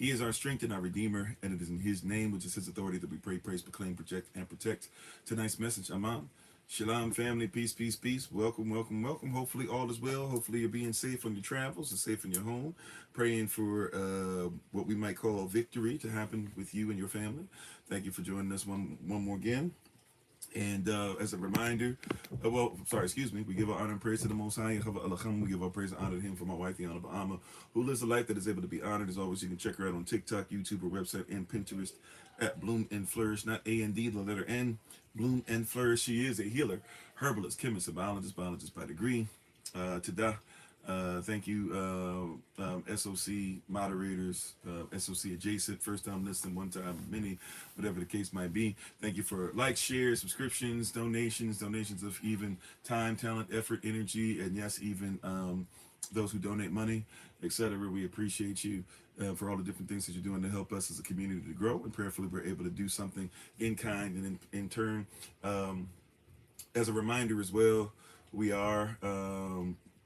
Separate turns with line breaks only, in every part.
He is our strength and our redeemer, and it is in his name, which is his authority, that we pray, praise, proclaim, project, and protect. Tonight's message, Aman. Shalom, family. Peace, peace, peace. Welcome, welcome, welcome. Hopefully, all is well. Hopefully, you're being safe on your travels and safe in your home. Praying for what we might call victory to happen with you and your family. Thank you for joining us one more again. And as a reminder, excuse me, we give our honor and praise to the Most High. We give our praise and honor to Him for my wife, the Honorable Amma, who lives a life that is able to be honored. As always, you can check her out on TikTok, YouTube, or website, and Pinterest at Bloom and Flourish, not A-N-D, the letter N. Bloom and Flourish. She is a healer, herbalist, chemist, a biologist by degree. Tada. Thank you, SOC moderators, SOC adjacent, first time listening, one time many, whatever the case might be. Thank you for likes, shares, subscriptions, donations of even time, talent, effort, energy, and yes, even those who donate money, etc. We appreciate you for all the different things that you're doing to help us as a community to grow, and prayerfully we're able to do something in kind and in turn. As a reminder as well, we are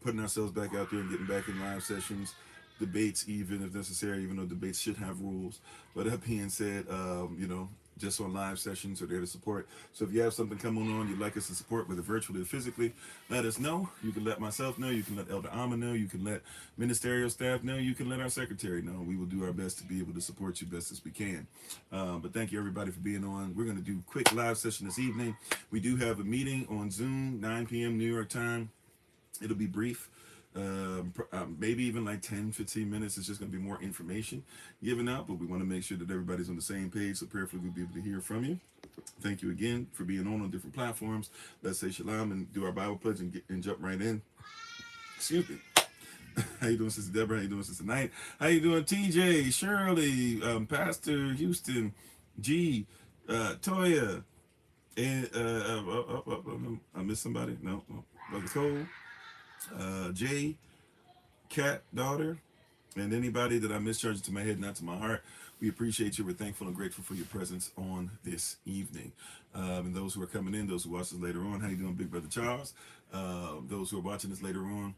putting ourselves back out there and getting back in live sessions, debates, even if necessary, even though debates should have rules. But that being said, just on live sessions are there to support. So if you have something coming on you'd like us to support, whether virtually or physically, let us know. You can let myself know. You can let Elder Amma know. You can let ministerial staff know. You can let our secretary know. We will do our best to be able to support you best as we can. But thank you, everybody, for being on. We're going to do a quick live session this evening. We do have a meeting on Zoom, 9 p.m. New York time. It'll be brief, maybe even like 10-15 minutes. It's just going to be more information given out, but we want to make sure that everybody's on the same page, so prayerfully we'll be able to hear from you. Thank you again for being on different platforms. Let's say shalom and do our Bible pledge and jump right in. Excuse me. How you doing, Sister Deborah? How you doing, Sister Knight? How you doing, TJ, Shirley, Pastor Houston, G, Toya, and I missed somebody? No, Brother Cole, Jay, Cat, daughter, and anybody that I mischarged to my head, not to my heart. We appreciate you. We're thankful and grateful for your presence on this evening. And those who are coming in, those who watch us later on, how you doing, Big Brother Charles? Those who are watching us later on,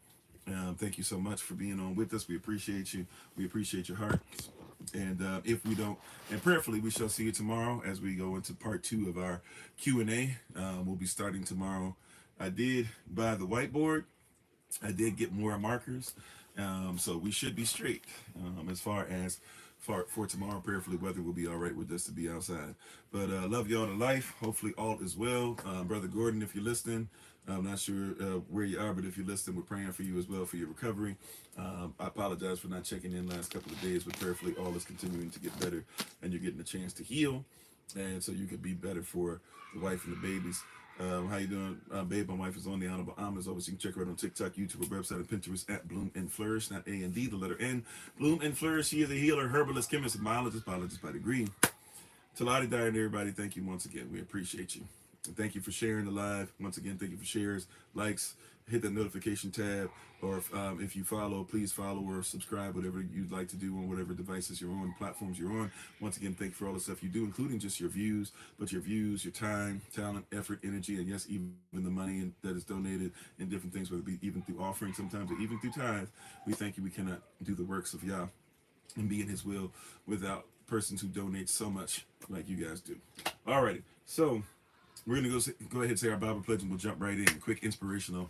thank you so much for being on with us. We appreciate you. We appreciate your heart. And if we don't, and prayerfully, we shall see you tomorrow as we go into part 2 of our Q&A. We'll be starting tomorrow. I did buy the whiteboard. I did get more markers, so we should be straight as far as for tomorrow. Prayerfully, weather will be all right with us to be outside. But love y'all to life. Hopefully, all is well. Brother Gordon, if you're listening, I'm not sure where you are, but if you're listening, we're praying for you as well for your recovery. I apologize for not checking in last couple of days, but prayerfully, all is continuing to get better, and you're getting a chance to heal, and so you could be better for the wife and the babies. How you doing, babe? My wife is on the Honorable Amma. As always, you can check her out on TikTok, YouTube, or website, and Pinterest at Bloom and Flourish, not A-N-D, the letter N. Bloom and Flourish. She is a healer, herbalist, chemist, and biologist by degree. Talati Dyer and everybody, thank you once again. We appreciate you. And thank you for sharing the live. Once again, thank you for shares, likes, hit the notification tab, or if you follow, please follow or subscribe, whatever you'd like to do on whatever devices you're on, platforms you're on. Once again, thank you for all the stuff you do, including just your views, but your views, your time, talent, effort, energy, and yes, even the money that is donated in different things, whether it be even through offering sometimes or even through tithe. We thank you. We cannot do the works of Yah and be in His will without persons who donate so much like you guys do. Alrighty, so we're gonna go ahead and say our Bible pledge, and we'll jump right in. Quick inspirational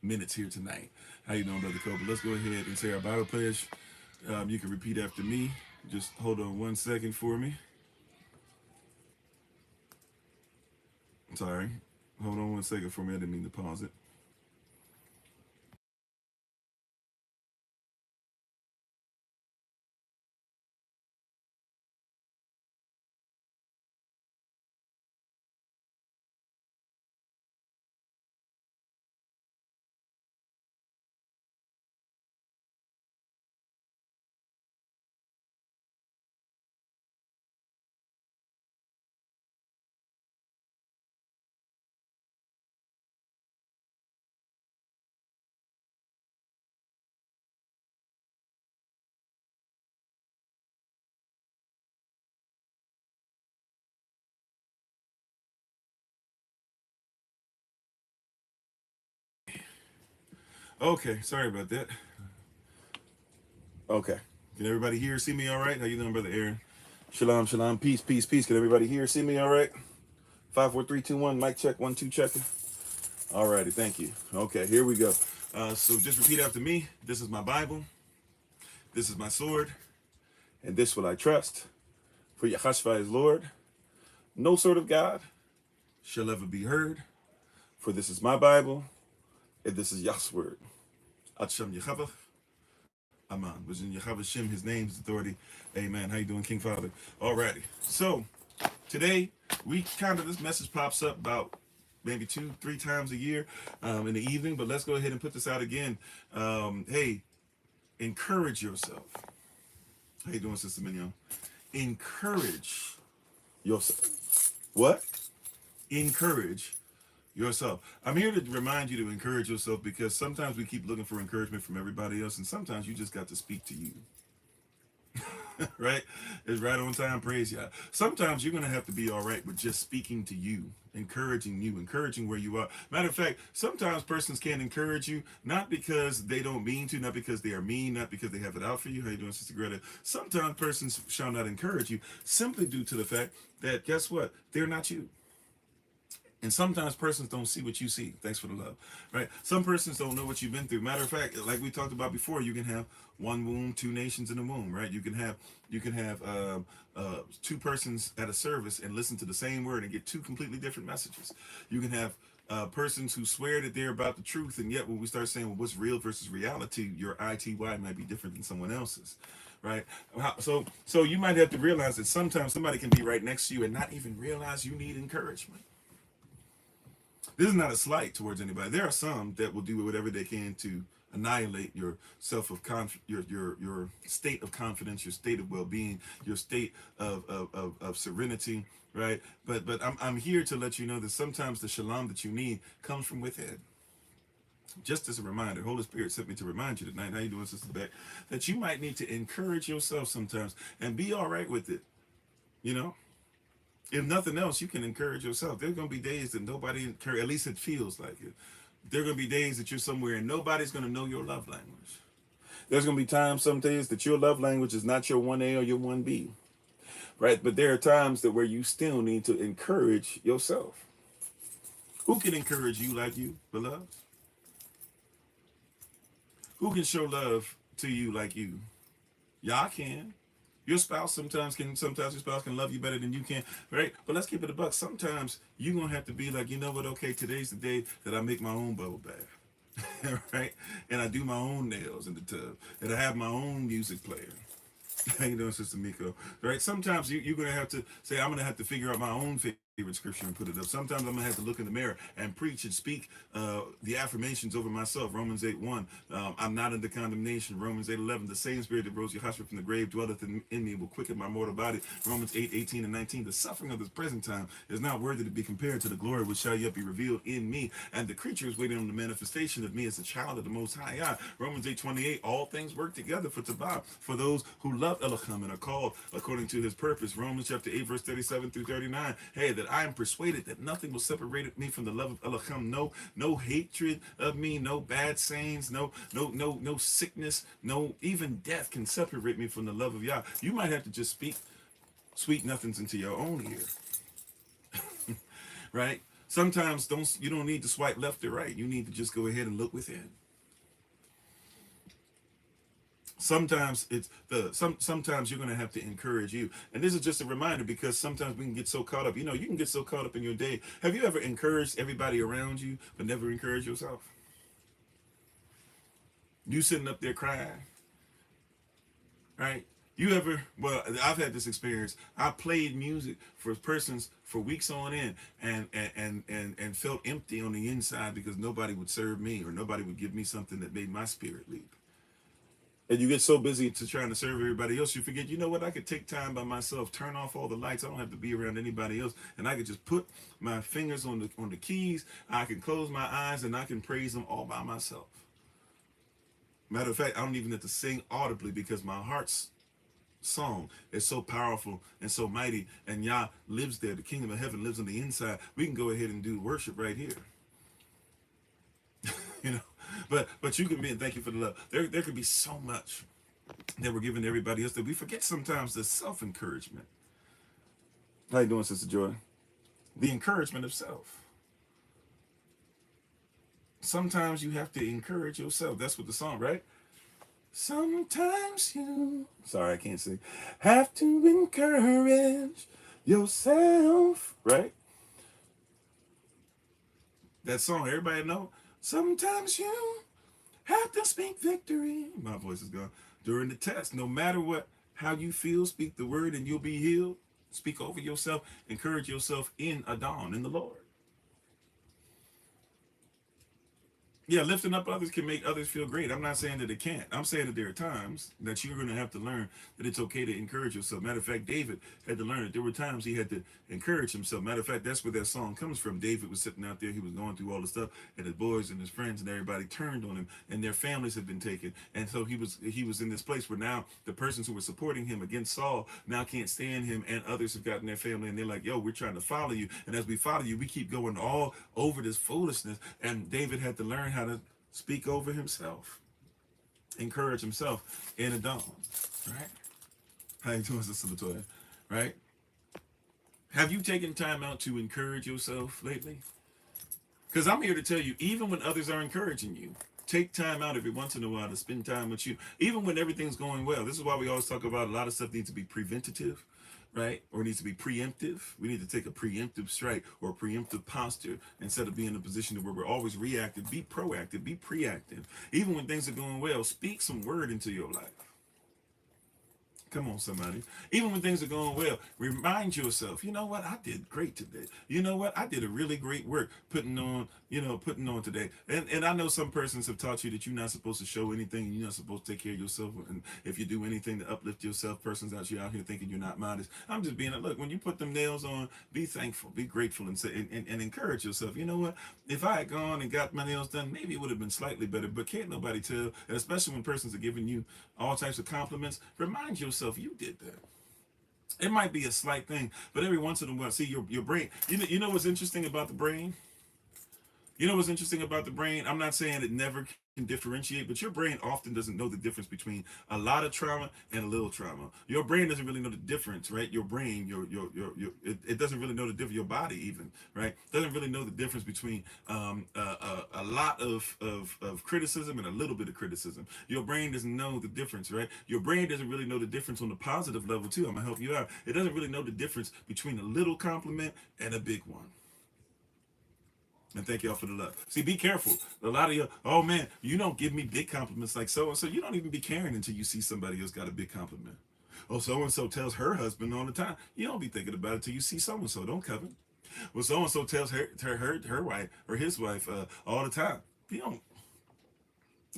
minutes here tonight. How you doing, Brother Kofi? Let's go ahead and say our Bible pledge. You can repeat after me. Just hold on 1 second for me. Sorry. Hold on 1 second for me. I didn't mean to pause it. Okay, sorry about that. Okay, Can everybody hear, see me all right? How you doing, Brother Aaron? Shalom, shalom, peace, peace, peace. Can everybody hear, see me all right? 5, 4, 3, 2, 1. Mic check, 1, 2, checking. All righty, thank you. Okay, here we go. So just repeat after me. This is my Bible. This is my sword. And this will I trust. For Yahashua is Lord. No sword of God shall ever be heard. For this is my Bible. And this is Yah's word. Atshem Yehovah. Aman. Was in Yehovah Shem, his name, his authority. Amen. How you doing, King Father? All righty. So today, this message pops up about maybe 2, 3 times a year in the evening, but let's go ahead and put this out again. Hey, encourage yourself. How you doing, Sister Mignon? Encourage yourself. What? Encourage yourself. I'm here to remind you to encourage yourself because sometimes we keep looking for encouragement from everybody else, and sometimes you just got to speak to you. Right? It's right on time. Praise God. Sometimes you're going to have to be all right with just speaking to you, encouraging where you are. Matter of fact, sometimes persons can't encourage you, not because they don't mean to, not because they are mean, not because they have it out for you. How you doing, Sister Greta? Sometimes persons shall not encourage you simply due to the fact that, guess what? They're not you. And sometimes persons don't see what you see. Thanks for the love, right? Some persons don't know what you've been through. Matter of fact, like we talked about before, you can have one womb, 2 nations in a womb, right? You can have 2 persons at a service and listen to the same word and get 2 completely different messages. You can have persons who swear that they're about the truth, and yet when we start saying, well, what's real versus reality, your ITY might be different than someone else's. Right. So you might have to realize that sometimes somebody can be right next to you and not even realize you need encouragement. This is not a slight towards anybody. There are some that will do whatever they can to annihilate your your state of confidence, your state of well-being, your state of serenity, right? But I'm here to let you know that sometimes the shalom that you need comes from within. Just as a reminder, Holy Spirit sent me to remind you tonight. How you doing, Sister Beck? That you might need to encourage yourself sometimes and be all right with it. You know. If nothing else, you can encourage yourself. There's going to be days that nobody encourage, at least it feels like it. There are going to be days that you're somewhere and nobody's going to know your love language. There's going to be times, some days, that your love language is not your 1A or your 1B. Right? But there are times that where you still need to encourage yourself. Who can encourage you like you, beloved? Who can show love to you like you? Y'all can. Your spouse sometimes your spouse can love you better than you can, right? But let's keep it a buck. Sometimes you're going to have to be like, you know what? Okay, today's the day that I make my own bubble bath, right? And I do my own nails in the tub, and I have my own music player. How you doing, Sister Miko? Right? Sometimes you're going to have to say, I'm going to have to figure out my own favorite scripture and put it up. Sometimes I'm going to have to look in the mirror and preach and speak the affirmations over myself. Romans 8:1. I'm not under condemnation. Romans 8:11. The same spirit that rose Yahashua from the grave dwelleth in me, will quicken my mortal body. Romans 8:18 and 19. The suffering of this present time is not worthy to be compared to the glory which shall yet be revealed in me. And the creature is waiting on the manifestation of me as a child of the Most High God. Romans 8:28. All things work together for tabah, for those who love Elohim and are called according to his purpose. Romans chapter 8, verse 37 through 39. Hey, that I am persuaded that nothing will separate me from the love of Elohim. No hatred of me, no bad sayings, no sickness, no even death can separate me from the love of Yah. You might have to just speak sweet nothings into your own ear. Right? Sometimes you don't need to swipe left or right. You need to just go ahead and look within. Sometimes sometimes you're going to have to encourage you. And this is just a reminder because sometimes we can get so caught up. You know, you can get so caught up in your day. Have you ever encouraged everybody around you but never encouraged yourself? You sitting up there crying, right? Well, I've had this experience. I played music for persons for weeks on end and felt empty on the inside because nobody would serve me or nobody would give me something that made my spirit leap. And you get so busy trying to serve everybody else, you forget, you know what, I could take time by myself, turn off all the lights, I don't have to be around anybody else, and I could just put my fingers on the keys, I can close my eyes, and I can praise them all by myself. Matter of fact, I don't even have to sing audibly because my heart's song is so powerful and so mighty, and Yah lives there, the kingdom of heaven lives on the inside. We can go ahead and do worship right here. You know, but you can be, and thank you for the love. There could be so much that we're giving to everybody else, that we forget sometimes the self-encouragement. How you doing, Sister Joy? The encouragement of self. Sometimes you have to encourage yourself. That's what the song, right? Sometimes you, sorry, I can't sing, have to encourage yourself, right? That song, everybody know? Sometimes you have to speak victory. My voice is gone. During the test, no matter what, how you feel, speak the word and you'll be healed. Speak over yourself, encourage yourself in Adon, in the Lord. Yeah, lifting up others can make others feel great. I'm not saying that it can't. I'm saying that there are times that you're going to have to learn that it's okay to encourage yourself. Matter of fact, David had to learn that there were times he had to encourage himself. Matter of fact, that's where that song comes from. David was sitting out there. He was going through all the stuff, and his boys and his friends and everybody turned on him, and their families had been taken. And so he was in this place where now the persons who were supporting him against Saul now can't stand him, and others have gotten their family, and they're like, yo, we're trying to follow you. And as we follow you, we keep going all over this foolishness. And David had to learn how to speak over himself, encourage himself in Adon, right? How you doing, Sister Latoya? Right? Have you taken time out to encourage yourself lately? Because I'm here to tell you, even when others are encouraging you, take time out every once in a while to spend time with you, even when everything's going well. This is why we always talk about a lot of stuff needs to be preventative, right? Or needs to be preemptive. We need to take a preemptive strike or a preemptive posture instead of being in a position where we're always reactive. Be proactive, be preactive. Even when things are going well, speak some word into your life. Come on, somebody. Even when things are going well, remind yourself, you know what? I did great today. You know what? I did a really great work putting on today. And I know some persons have taught you that you're not supposed to show anything. And you're not supposed to take care of yourself. And if you do anything to uplift yourself, persons out here thinking you're not modest. I'm just being, look, when you put them nails on, be thankful, be grateful, and say, and encourage yourself. You know what? If I had gone and got my nails done, maybe it would have been slightly better, but can't nobody tell. And especially when persons are giving you all types of compliments, remind yourself you did that. It might be a slight thing, but every once in a while, see your brain. You know what's interesting about the brain? You know what's interesting about the brain? I'm not saying it never can differentiate, but your brain often doesn't know the difference between a lot of trauma and a little trauma. Your brain doesn't really know the difference, right? Your brain, it doesn't really know the difference. Your body, even, right, doesn't really know the difference between a lot of criticism and a little bit of criticism. Your brain doesn't know the difference, right? Your brain doesn't really know the difference on the positive level too. I'm gonna help you out. It doesn't really know the difference between a little compliment and a big one. And thank y'all for the love. See, be careful. A lot of you, oh man, you don't give me big compliments like so-and-so. You don't even be caring until you see somebody else got a big compliment. Oh, so-and-so tells her husband all the time. You don't be thinking about it until you see so-and-so. Don't covet. Well, so-and-so tells her wife or his wife all the time. You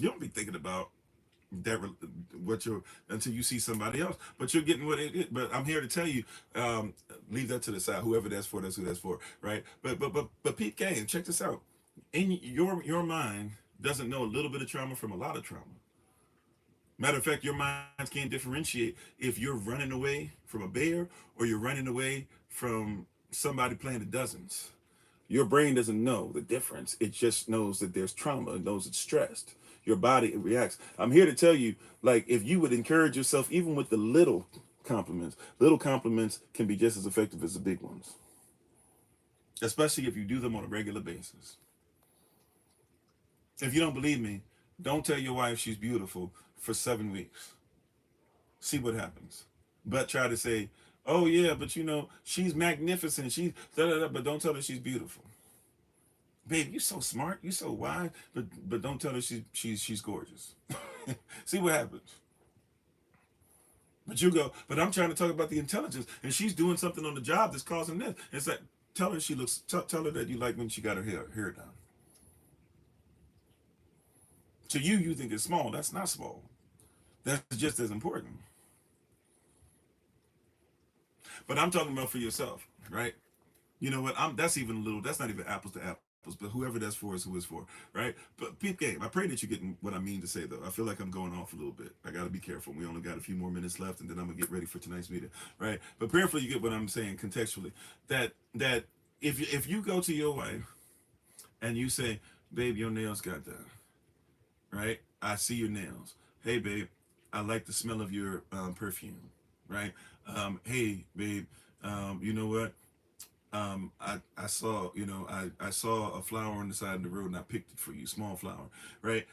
don't be thinking about that until you see somebody else, but you're getting what it. But I'm here to tell you, leave that to the side. Whoever that's for, that's who that's for, right? But peep game, check this out. In your mind doesn't know a little bit of trauma from a lot of trauma. Matter of fact, your minds can't differentiate if you're running away from a bear or you're running away from somebody playing the dozens. Your brain doesn't know the difference. It just knows that there's trauma. It knows it's stressed. Your body reacts. I'm here to tell you, like, if you would encourage yourself, even with the little compliments can be just as effective as the big ones. Especially if you do them on a regular basis. If you don't believe me, don't tell your wife she's beautiful for 7 weeks. See what happens. But try to say, oh yeah, but she's magnificent. She's but don't tell her she's beautiful. Babe, you're so smart, you're so wise, but don't tell her she's gorgeous. See what happens. But you go, but I'm trying to talk about the intelligence, and she's doing something on the job that's causing this. It's like, tell her tell her that you like when she got her hair done. To you think it's small. That's not small. That's just as important. But I'm talking about for yourself, right? You know what? That's not even apples to apples, but whoever that's for is who it's for, right? But peep game, I pray that you're getting what I mean to say, though. I feel like I'm going off a little bit. I got to be careful. We only got a few more minutes left, and then I'm going to get ready for tonight's meeting, right? But prayerfully, you get what I'm saying contextually. That if you go to your wife and you say, babe, your nails got done, right? I see your nails. Hey, babe, I like the smell of your perfume, right? Hey, babe, you know what? I saw, I saw a flower on the side of the road and I picked it for you, small flower, right?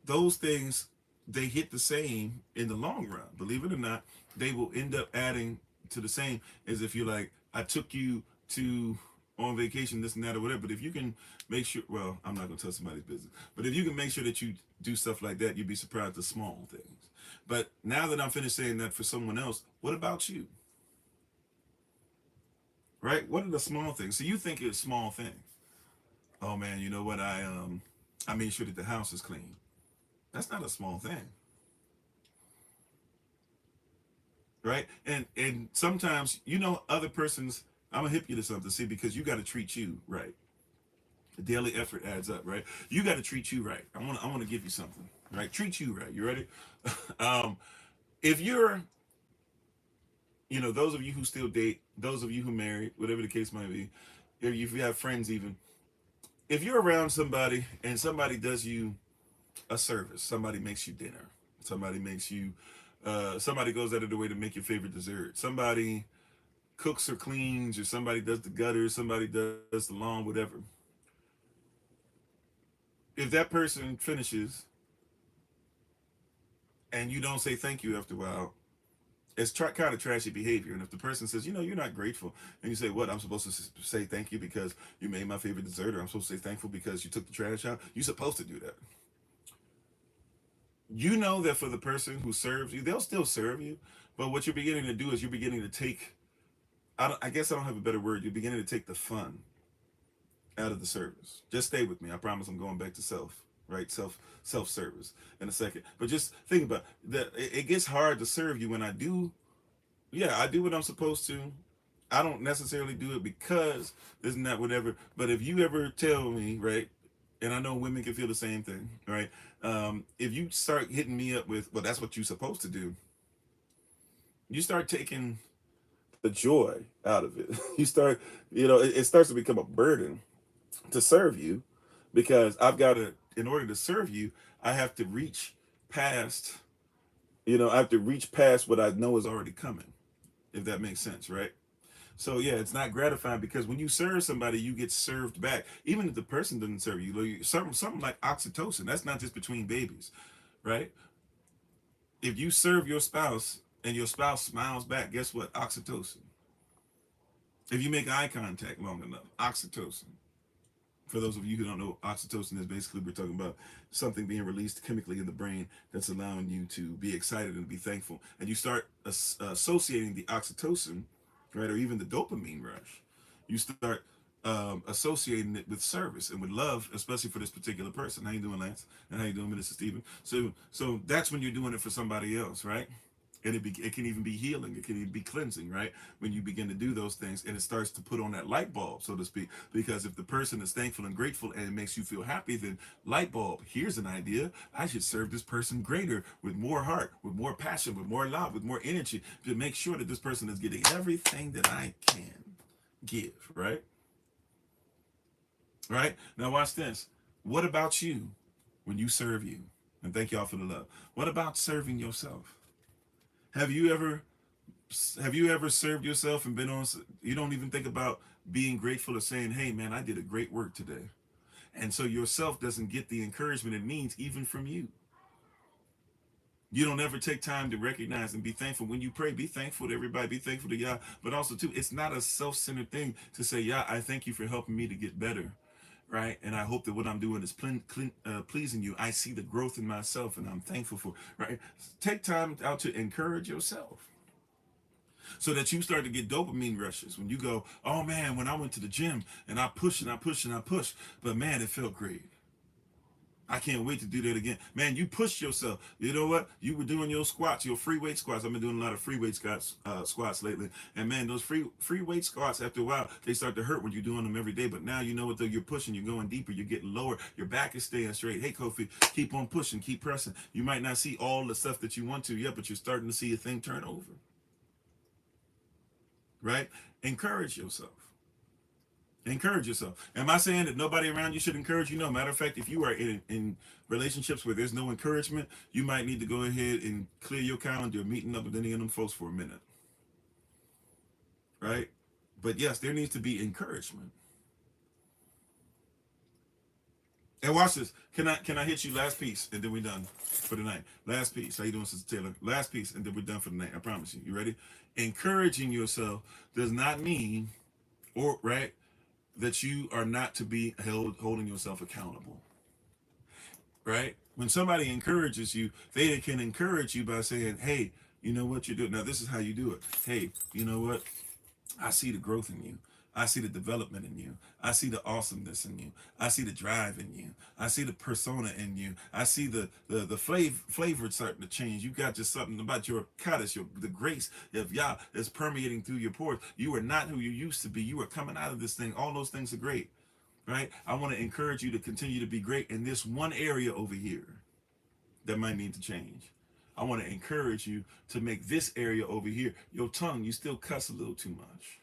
Those things, they hit the same in the long run. Believe it or not, they will end up adding to the same as if you're like, I took you to on vacation, this and that or whatever. But if you can make sure, well, I'm not gonna tell somebody's business, but if you can make sure that you do stuff like that, you'd be surprised at the small things. But now that I'm finished saying that for someone else, what about you? Right? What are the small things? So you think it's small things. Oh man, you know what? I made sure that the house is clean. That's not a small thing. Right? And sometimes, other persons, I'm gonna hip you to something, see, because you gotta treat you right. The daily effort adds up, right? You gotta treat you right. I wanna give you something, right? Treat you right. You ready? um, if you're, those of you who still date, those of you who married, whatever the case might be, if you have friends even, if you're around somebody and somebody does you a service, somebody makes you dinner, somebody makes you somebody goes out of the way to make your favorite dessert, somebody cooks or cleans, or somebody does the gutters, somebody does the lawn, whatever. If that person finishes and you don't say thank you after a while, it's kind of trashy behavior. And if the person says, you're not grateful, and you say, what, I'm supposed to say thank you because you made my favorite dessert, or I'm supposed to say thankful because you took the trash out, you're supposed to do that. You know that for the person who serves you, they'll still serve you, but what you're beginning to do is you're beginning to take, I guess I don't have a better word, you're beginning to take the fun out of the service. Just stay with me. I promise I'm going back to self, right? Self service in a second. But just think about that. It gets hard to serve you when I do. Yeah, I do what I'm supposed to. I don't necessarily do it because isn't that whatever. But if you ever tell me, right, and I know women can feel the same thing, right? If you start hitting me up with, well, that's what you're supposed to do, you start taking the joy out of it. You start, it starts to become a burden to serve you, because I've got to, in order to serve you, I have to reach past, I have to reach past what I know is already coming, if that makes sense, right? So yeah, it's not gratifying, because when you serve somebody, you get served back, even if the person doesn't serve you. Something like oxytocin. That's not just between babies, right? If you serve your spouse and your spouse smiles back, guess what? Oxytocin. If you make eye contact long enough, oxytocin. For those of you who don't know, oxytocin is basically, we're talking about something being released chemically in the brain that's allowing you to be excited and be thankful. And you start associating the oxytocin, right, or even the dopamine rush. You start associating it with service and with love, especially for this particular person. How you doing, Lance? And how you doing, Minister Stephen? So that's when you're doing it for somebody else, right? And it can even be healing. It can even be cleansing, right? When you begin to do those things, and it starts to put on that light bulb, so to speak. Because if the person is thankful and grateful and it makes you feel happy, then light bulb, here's an idea. I should serve this person greater, with more heart, with more passion, with more love, with more energy, to make sure that this person is getting everything that I can give, right? Right? Now watch this. What about you when you serve you? And thank y'all for the love. What about serving yourself? Have you ever served yourself and been on, you don't even think about being grateful or saying, hey man, I did a great work today. And so yourself doesn't get the encouragement it needs, even from you. You don't ever take time to recognize and be thankful. When you pray, be thankful to everybody, be thankful to Yah. But also too, it's not a self-centered thing to say, Yah, I thank you for helping me to get better. Right? And I hope that what I'm doing is pleasing you. I see the growth in myself and I'm thankful for, right? Take time out to encourage yourself, so that you start to get dopamine rushes when you go, oh man, when I went to the gym and I push and I push and I push, but man, it felt great. I can't wait to do that again. Man, you pushed yourself. You know what? You were doing your squats, your free weight squats. I've been doing a lot of free weight squats lately. And man, those free weight squats, after a while, they start to hurt when you're doing them every day. But now you know what, though, you're pushing, you're going deeper, you're getting lower. Your back is staying straight. Hey, Kofi, keep on pushing, keep pressing. You might not see all the stuff that you want to yet, but you're starting to see a thing turn over. Right? Encourage yourself. Encourage yourself. Am I saying that nobody around you should encourage you? No. Matter of fact, if you are in relationships where there's no encouragement, you might need to go ahead and clear your calendar, meeting up with any of them folks for a minute. Right? But yes, there needs to be encouragement. And watch this. Can I hit you last piece and then we're done for the night? Last piece. How you doing, Sister Taylor? Last piece and then we're done for the night. I promise you. You ready? Encouraging yourself does not mean, or right, that you are not to be holding yourself accountable. Right? When somebody encourages you, they can encourage you by saying, hey, you know what you're doing. Now this is how you do it. Hey, you know what? I see the growth in you. I see the development in you. I see the awesomeness in you. I see the drive in you. I see the persona in you. I see the flavor starting to change. You got just something about your kaddish, the grace of Yah is permeating through your pores. You are not who you used to be. You are coming out of this thing. All those things are great, right? I want to encourage you to continue to be great in this one area over here that might need to change. I want to encourage you to make this area over here, your tongue, you still cuss a little too much.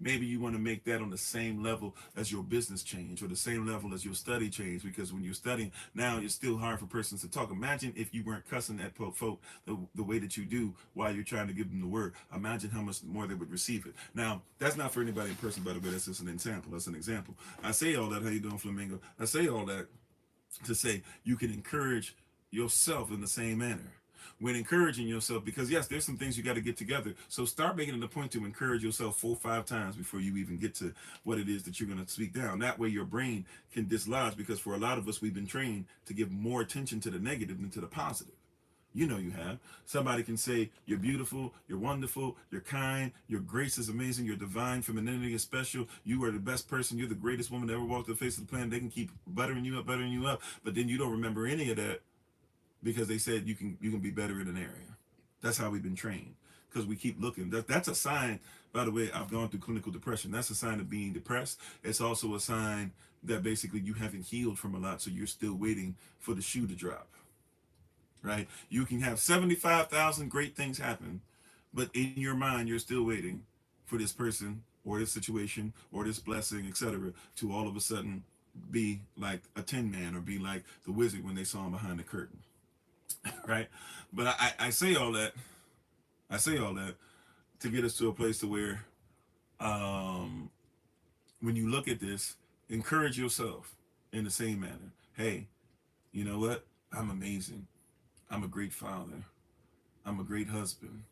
Maybe you want to make that on the same level as your business change or the same level as your study change, because when you're studying now, it's still hard for persons to talk. Imagine if you weren't cussing at folk the way that you do while you're trying to give them the word. Imagine how much more they would receive it. Now, that's not for anybody in person, by the way. That's just an example. That's an example. I say all that. How you doing, Flamingo? I say all that to say you can encourage yourself in the same manner when encouraging yourself, because yes, there's some things you got to get together. So start making it a point to encourage yourself 4 or 5 times before you even get to what it is that you're going to speak down. That way your brain can dislodge, because for a lot of us, we've been trained to give more attention to the negative than to the positive. You know you have. Somebody can say, you're beautiful, you're wonderful, you're kind, your grace is amazing, your divine femininity is special, you are the best person, you're the greatest woman that ever walked the face of the planet. They can keep buttering you up, but then you don't remember any of that because they said you can be better in an area. That's how we've been trained, because we keep looking. That's a sign, by the way, I've gone through clinical depression. That's a sign of being depressed. It's also a sign that basically you haven't healed from a lot, so you're still waiting for the shoe to drop. Right? You can have 75,000 great things happen, but in your mind, you're still waiting for this person or this situation or this blessing, etc., to all of a sudden be like a Tin Man or be like the wizard when they saw him behind the curtain. Right? But I say all that. I say all that to get us to a place to where, when you look at this, encourage yourself in the same manner. Hey, you know what? I'm amazing. I'm a great father. I'm a great husband.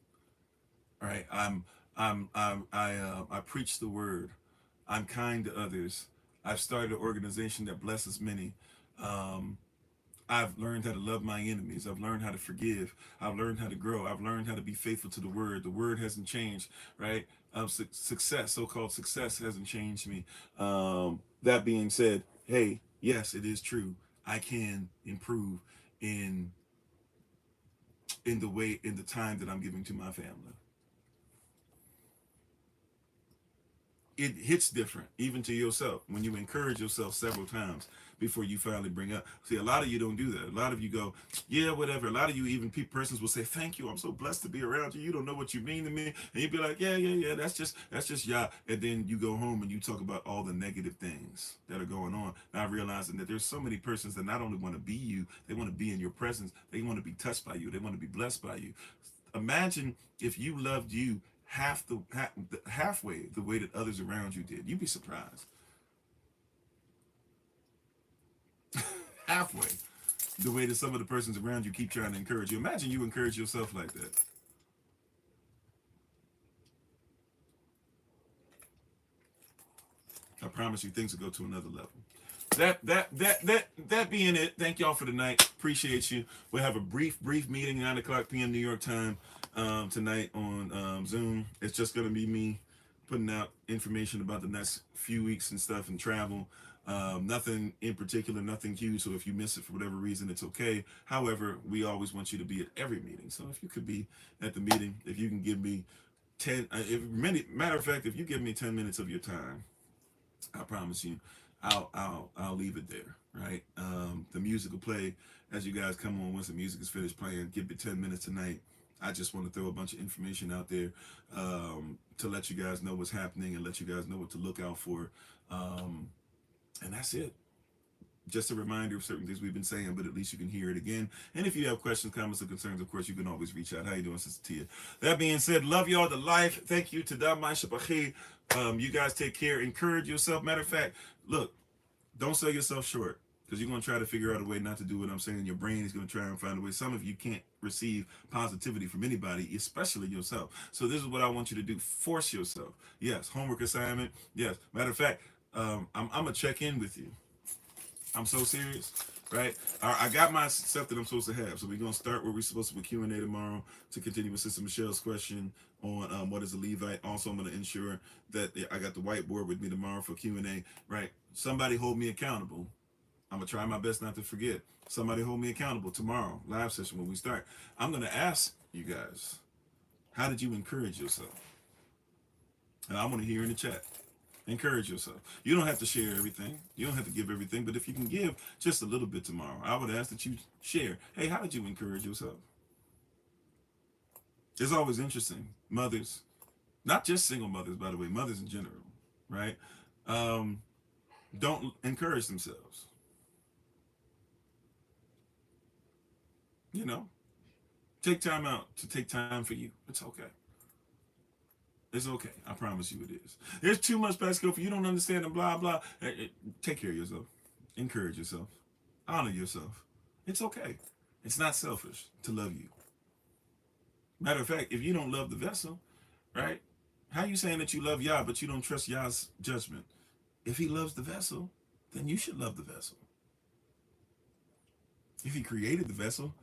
All right. I preach the word. I'm kind to others. I've started an organization that blesses many. Um, I've learned how to love my enemies. I've learned how to forgive. I've learned how to grow. I've learned how to be faithful to the word. The word hasn't changed, right? Success, so-called success, hasn't changed me. That being said, hey, yes, it is true. I can improve in the time that I'm giving to my family. It hits different, even to yourself, when you encourage yourself several times before you finally bring up. See, a lot of you don't do that. A lot of you go, yeah, whatever. A lot of you, even persons will say, thank you, I'm so blessed to be around you. You don't know what you mean to me. And you'd be like, yeah, that's just yeah. And then you go home and you talk about all the negative things that are going on. Not realizing that there's so many persons that not only want to be you, they want to be in your presence. They want to be touched by you. They want to be blessed by you. Imagine if you loved you halfway the way that others around you did. You'd be surprised. Halfway the way that some of the persons around you keep trying to encourage you. Imagine you encourage yourself like that. I promise you, things will go to another level. That being it, thank y'all for the night. Appreciate you. We'll have a brief meeting, 9:00 p.m. New York time, tonight on Zoom. It's just gonna be me putting out information about the next few weeks and stuff and travel. Nothing in particular, nothing huge. So if you miss it for whatever reason, it's okay. However, we always want you to be at every meeting. So if you could be at the meeting, if you can give me 10, matter of fact, if you give me 10 minutes of your time, I promise you, I'll leave it there, right? The music will play as you guys come on. Once the music is finished playing, give me 10 minutes tonight I just want to throw a bunch of information out there to let you guys know what's happening and let you guys know what to look out for. And that's it. Just a reminder of certain things we've been saying, but at least you can hear it again. And if you have questions, comments, or concerns, of course, you can always reach out. How you doing, Sister Tia? That being said, love y'all to life. Thank you to Damai Shabachi. You guys take care. Encourage yourself. Matter of fact, look, don't sell yourself short, because you're going to try to figure out a way not to do what I'm saying. Your brain is going to try and find a way. Some of you can't receive positivity from anybody, especially yourself. So this is what I want you to do. Force yourself. Yes, homework assignment. Yes. Matter of fact, I'm going to check in with you. I'm so serious, right? I got my stuff that I'm supposed to have. So we're going to start where we're supposed to with Q&A tomorrow to continue with Sister Michelle's question on what is a Levite. Also, I'm going to ensure that I got the whiteboard with me tomorrow for Q&A, right? Somebody hold me accountable. I'm going to try my best not to forget. Somebody hold me accountable tomorrow, live session when we start. I'm going to ask you guys, how did you encourage yourself? And I want to hear in the chat. Encourage yourself. You don't have to share everything. You don't have to give everything. But if you can give just a little bit tomorrow, I would ask that you share. Hey, how did you encourage yourself? It's always interesting. Mothers, not just single mothers, by the way, mothers in general, right? Don't encourage themselves. You know, take time out to take time for you. It's okay. It's okay. I promise you it is. There's too much Pascal for you don't understand and blah, blah. Take care of yourself. Encourage yourself. Honor yourself. It's okay. It's not selfish to love you. Matter of fact, if you don't love the vessel, right? How you saying that you love Yah, but you don't trust Yah's judgment? If he loves the vessel, then you should love the vessel. If he created the vessel,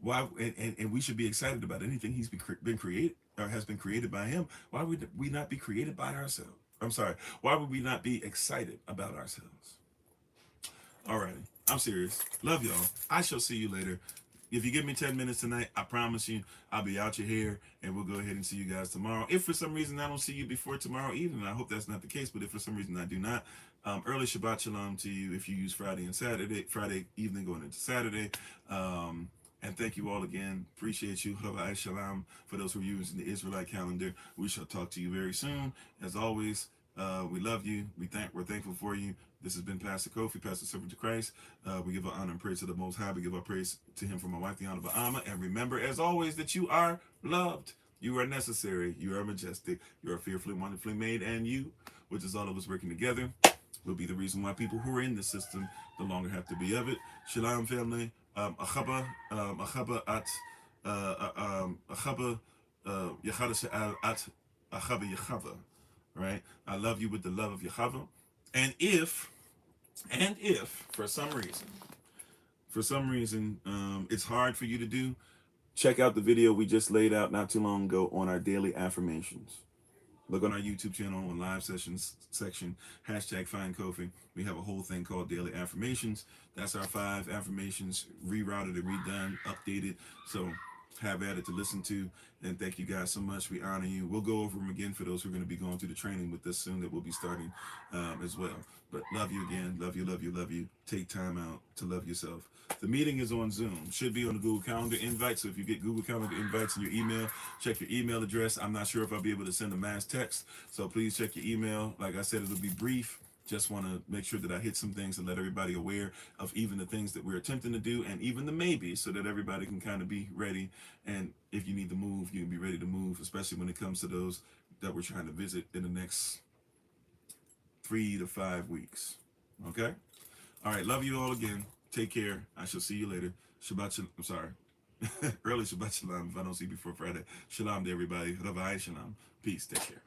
why? And we should be excited about anything he's been created or has been created by him. Why would we not be created by ourselves? I'm sorry. Why would we not be excited about ourselves? All right. I'm serious. Love y'all. I shall see you later. If you give me 10 minutes tonight, I promise you I'll be out your hair and we'll go ahead and see you guys tomorrow. If for some reason I don't see you before tomorrow evening, I hope that's not the case, but if for some reason I do not, early Shabbat Shalom to you if you use Friday and Saturday, Friday evening going into Saturday. And thank you all again. Appreciate you. Shalom. For those who are using the Israelite calendar, we shall talk to you very soon. As always, we love you. We're thankful for you. This has been Pastor Kofi, Pastor Servant to Christ. We give our honor and praise to the Most High. We give our praise to him for my wife, the Honorable Alma. And remember, as always, that you are loved. You are necessary. You are majestic. You are fearfully, wonderfully made. And you, which is all of us working together, will be the reason why people who are in the system no longer have to be of it. Shalom, family. Achaba at Yachava, right? I love you with the love of Yachava. And if for some reason it's hard for you to do, check out the video we just laid out not too long ago on our daily affirmations. Look on our YouTube channel on live sessions section, #find Kofi. We have a whole thing called Daily Affirmations. That's our 5 affirmations, rerouted and redone, updated. So have at it to listen to. And thank you guys so much. We honor you. We'll go over them again for those who are going to be going through the training with us soon that we'll be starting as well. But love you again. Love you, love you, love you. Take time out to love yourself. The meeting is on Zoom. Should be on the Google Calendar invite. So if you get Google Calendar invites in your email, check your email address. I'm not sure if I'll be able to send a mass text. So please check your email. Like I said, it'll be brief. Just want to make sure that I hit some things and let everybody aware of even the things that we're attempting to do and even the maybes so that everybody can kind of be ready. And if you need to move, you can be ready to move, especially when it comes to those that we're trying to visit in the next 3 to 5 weeks. Okay? All right. Love you all again. Take care. I shall see you later. Shabbat Shalom. I'm sorry. Early Shabbat Shalom if I don't see you before Friday. Shalom to everybody. Shalom. Peace. Take care.